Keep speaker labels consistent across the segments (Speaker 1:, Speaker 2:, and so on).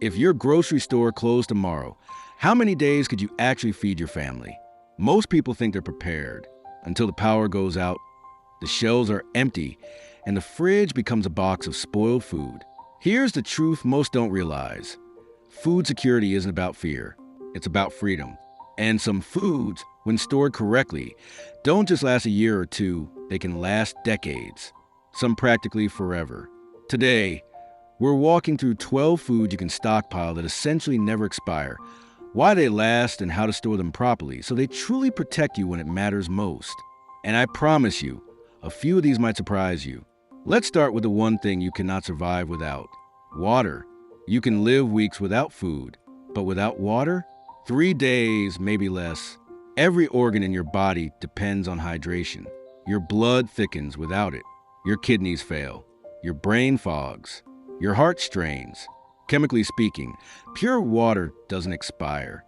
Speaker 1: If your grocery store closed tomorrow, how many days could you actually feed your family? Most people think they're prepared until the power goes out, the shelves are empty, and the fridge becomes a box of spoiled food. Here's the truth most don't realize. Food security isn't about fear. It's about freedom. And some foods, when stored correctly, don't just last a year or two, they can last decades. Some practically forever. Today, we're walking through 12 foods you can stockpile that essentially never expire, why they last and how to store them properly so they truly protect you when it matters most. And I promise you, a few of these might surprise you. Let's start with the one thing you cannot survive without: water. You can live weeks without food, but without water? 3 days, maybe less. Every organ in your body depends on hydration. Your blood thickens without it. Your kidneys fail. Your brain fogs. Your heart strains. Chemically speaking, pure water doesn't expire.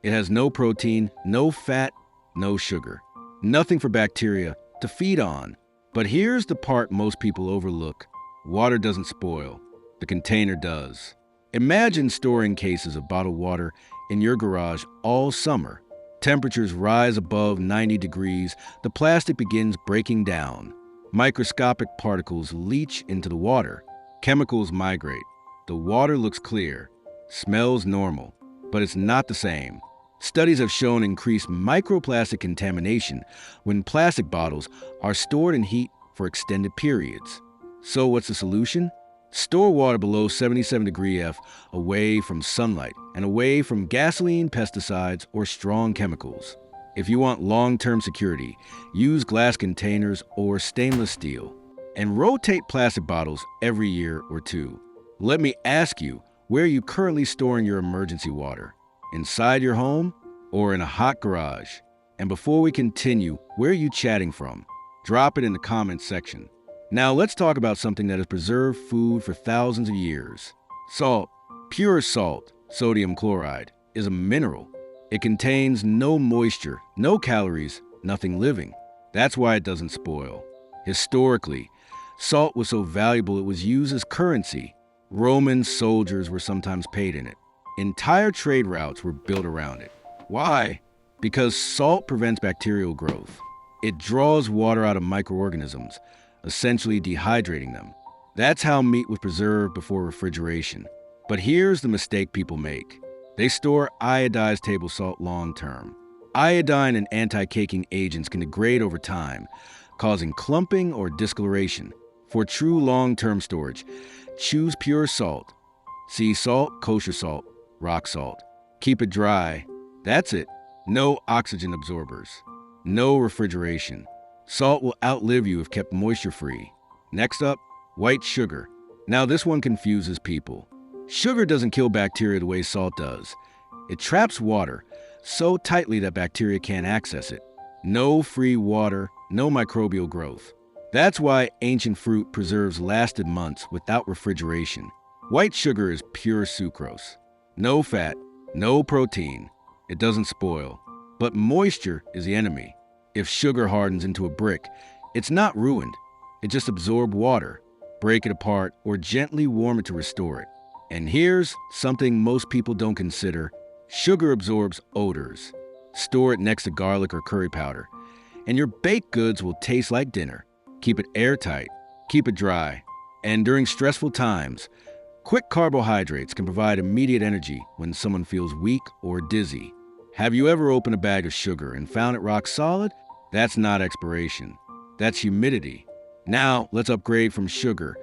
Speaker 1: It has no protein, no fat, no sugar. Nothing for bacteria to feed on. But here's the part most people overlook. Water doesn't spoil. The container does. Imagine storing cases of bottled water in your garage all summer. Temperatures rise above 90 degrees. The plastic begins breaking down. Microscopic particles leach into the water. Chemicals migrate. The water looks clear, smells normal, but it's not the same. Studies have shown increased microplastic contamination when plastic bottles are stored in heat for extended periods. So what's the solution? Store water below 77 degrees F, away from sunlight and away from gasoline, pesticides, or strong chemicals. If you want long-term security, use glass containers or stainless steel. And rotate plastic bottles every year or two. Let me ask you, where are you currently storing your emergency water? Inside your home or in a hot garage? And before we continue, where are you chatting from? Drop it in the comments section. Now let's talk about something that has preserved food for thousands of years. Salt. Pure salt, sodium chloride, is a mineral. It contains no moisture, no calories, nothing living. That's why it doesn't spoil. Historically, salt was so valuable it was used as currency. Roman soldiers were sometimes paid in it. Entire trade routes were built around it. Why? Because salt prevents bacterial growth. It draws water out of microorganisms, essentially dehydrating them. That's how meat was preserved before refrigeration. But here's the mistake people make. They store iodized table salt long term. Iodine and anti-caking agents can degrade over time, causing clumping or discoloration. For true long-term storage, choose pure salt. Sea salt, kosher salt, rock salt. Keep it dry. That's it. No oxygen absorbers. No refrigeration. Salt will outlive you if kept moisture-free. Next up, white sugar. Now this one confuses people. Sugar doesn't kill bacteria the way salt does. It traps water so tightly that bacteria can't access it. No free water, no microbial growth. That's why ancient fruit preserves lasted months without refrigeration. White sugar is pure sucrose. No fat, no protein. It doesn't spoil. But moisture is the enemy. If sugar hardens into a brick, it's not ruined. It just absorbs water. Break it apart or gently warm it to restore it. And here's something most people don't consider. Sugar absorbs odors. Store it next to garlic or curry powder, and your baked goods will taste like dinner. Keep it airtight. Keep it dry. And during stressful times, quick carbohydrates can provide immediate energy when someone feels weak or dizzy. Have you ever opened a bag of sugar and found it rock solid? That's not expiration. That's humidity. Now, let's upgrade from sugar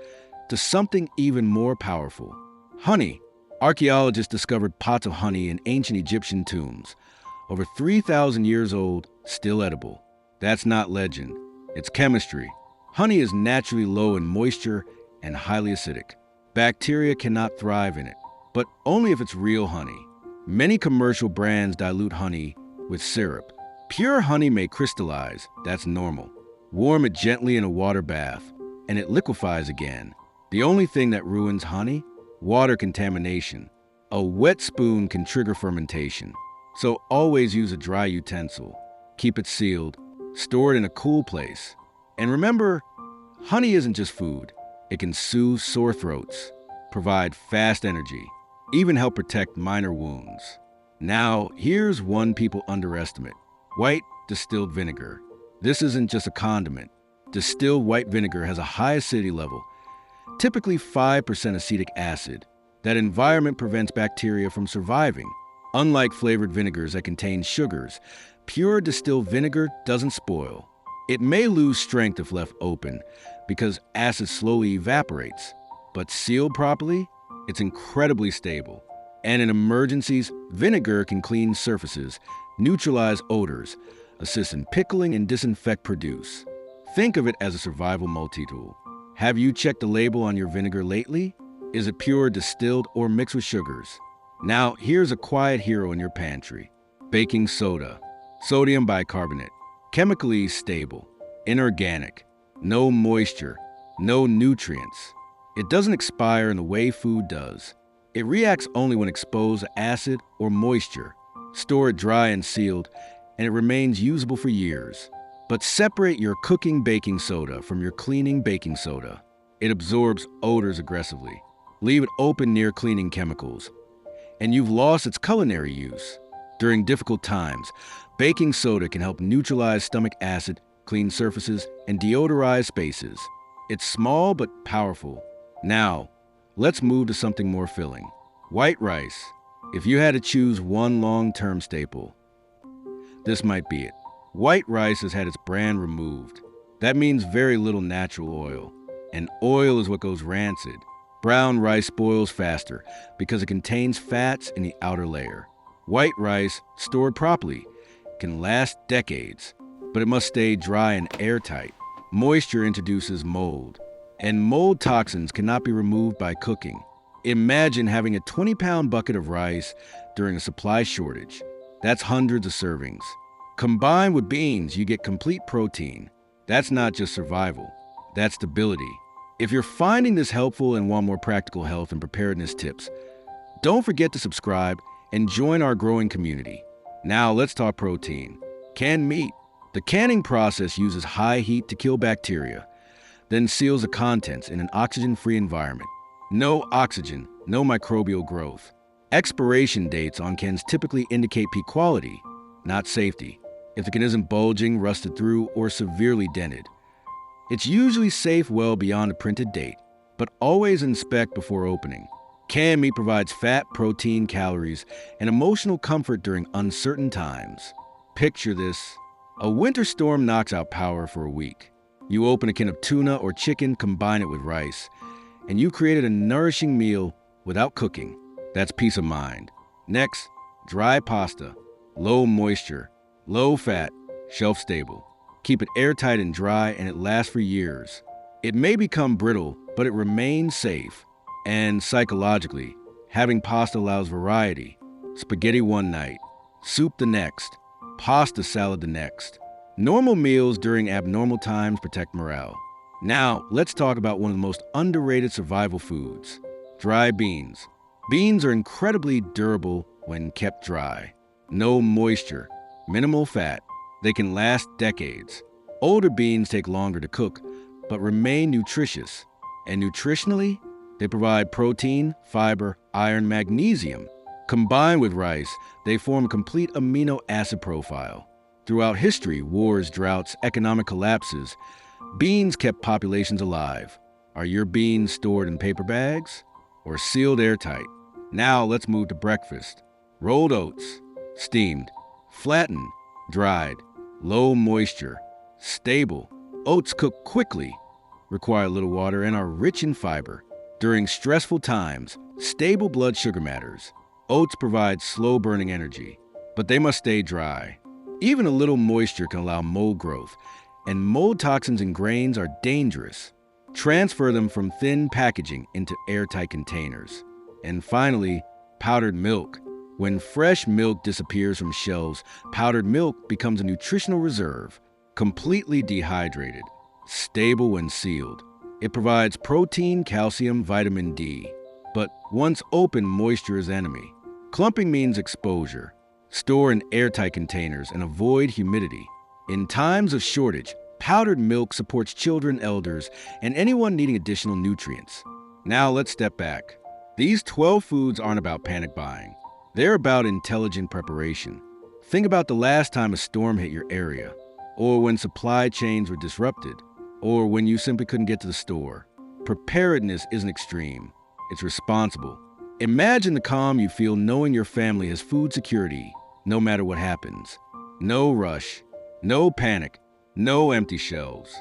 Speaker 1: to something even more powerful. Honey. Archaeologists discovered pots of honey in ancient Egyptian tombs. Over 3,000 years old, still edible. That's not legend. It's chemistry. Honey is naturally low in moisture and highly acidic. Bacteria cannot thrive in it, but only if it's real honey. Many commercial brands dilute honey with syrup. Pure honey may crystallize. That's normal. Warm it gently in a water bath, and it liquefies again. The only thing that ruins honey? Water contamination. A wet spoon can trigger fermentation. So always use a dry utensil. Keep it sealed. Store it in a cool place. And remember, honey isn't just food. It can soothe sore throats, provide fast energy, even help protect minor wounds. Now, here's one people underestimate: white distilled vinegar. This isn't just a condiment. Distilled white vinegar has a high acidity level, typically 5% acetic acid. That environment prevents bacteria from surviving. Unlike flavored vinegars that contain sugars, pure distilled vinegar doesn't spoil. It may lose strength if left open because acid slowly evaporates, but sealed properly, it's incredibly stable. And in emergencies, vinegar can clean surfaces, neutralize odors, assist in pickling, and disinfect produce. Think of it as a survival multi-tool. Have you checked the label on your vinegar lately? Is it pure, distilled, or mixed with sugars? Now, here's a quiet hero in your pantry: baking soda. Sodium bicarbonate. Chemically stable. Inorganic. No moisture. No nutrients. It doesn't expire in the way food does. It reacts only when exposed to acid or moisture. Store it dry and sealed, and it remains usable for years. But separate your cooking baking soda from your cleaning baking soda. It absorbs odors aggressively. Leave it open near cleaning chemicals, and you've lost its culinary use. During difficult times, baking soda can help neutralize stomach acid, clean surfaces, and deodorize spaces. It's small but powerful. Now, let's move to something more filling: white rice. If you had to choose one long-term staple, this might be it. White rice has had its bran removed. That means very little natural oil, and oil is what goes rancid. Brown rice spoils faster because it contains fats in the outer layer. White rice, stored properly, can last decades, but it must stay dry and airtight. Moisture introduces mold, and mold toxins cannot be removed by cooking. Imagine having a 20-pound bucket of rice during a supply shortage. That's hundreds of servings. Combined with beans, you get complete protein. That's not just survival, that's stability. If you're finding this helpful and want more practical health and preparedness tips, don't forget to subscribe and join our growing community. Now let's talk protein. Canned meat. The canning process uses high heat to kill bacteria, then seals the contents in an oxygen-free environment. No oxygen, no microbial growth. Expiration dates on cans typically indicate peak quality, not safety. If the can isn't bulging, rusted through, or severely dented, it's usually safe well beyond the printed date, but always inspect before opening. Canned meat provides fat, protein, calories, and emotional comfort during uncertain times. Picture this: a winter storm knocks out power for a week. You open a can of tuna or chicken, combine it with rice, and you created a nourishing meal without cooking. That's peace of mind. Next, dry pasta. Low moisture, low fat, shelf stable. Keep it airtight and dry, and it lasts for years. It may become brittle, but it remains safe. And psychologically, having pasta allows variety. Spaghetti one night, soup the next, pasta salad the next. Normal meals during abnormal times protect morale. Now, let's talk about one of the most underrated survival foods: dry beans. Beans are incredibly durable when kept dry. No moisture, minimal fat. They can last decades. Older beans take longer to cook, but remain nutritious. And nutritionally, they provide protein, fiber, iron, magnesium. Combined with rice, they form a complete amino acid profile. Throughout history, wars, droughts, economic collapses, beans kept populations alive. Are your beans stored in paper bags or sealed airtight? Now let's move to breakfast. Rolled oats. Steamed. Flattened. Dried. Low moisture. Stable. Oats cook quickly, require little water, and are rich in fiber. During stressful times, stable blood sugar matters. Oats provide slow-burning energy, but they must stay dry. Even a little moisture can allow mold growth, and mold toxins in grains are dangerous. Transfer them from thin packaging into airtight containers. And finally, powdered milk. When fresh milk disappears from shelves, powdered milk becomes a nutritional reserve, completely dehydrated, stable when sealed. It provides protein, calcium, vitamin D. But once open, moisture is enemy. Clumping means exposure. Store in airtight containers and avoid humidity. In times of shortage, powdered milk supports children, elders, and anyone needing additional nutrients. Now let's step back. These 12 foods aren't about panic buying. They're about intelligent preparation. Think about the last time a storm hit your area, or when supply chains were disrupted, or when you simply couldn't get to the store. Preparedness isn't extreme, it's responsible. Imagine the calm you feel knowing your family has food security, no matter what happens. No rush, no panic, no empty shelves.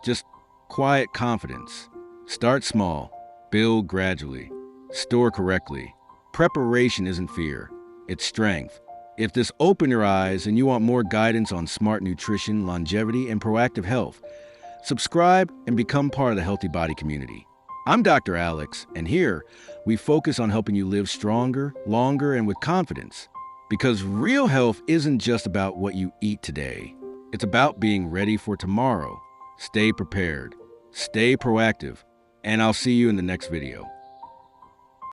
Speaker 1: Just quiet confidence. Start small, build gradually, store correctly. Preparation isn't fear, it's strength. If this opened your eyes and you want more guidance on smart nutrition, longevity, and proactive health, subscribe and become part of the Healthy Body community. I'm Dr. Alex, and here we focus on helping you live stronger, longer, and with confidence. Because real health isn't just about what you eat today. It's about being ready for tomorrow. Stay prepared, stay proactive, and I'll see you in the next video.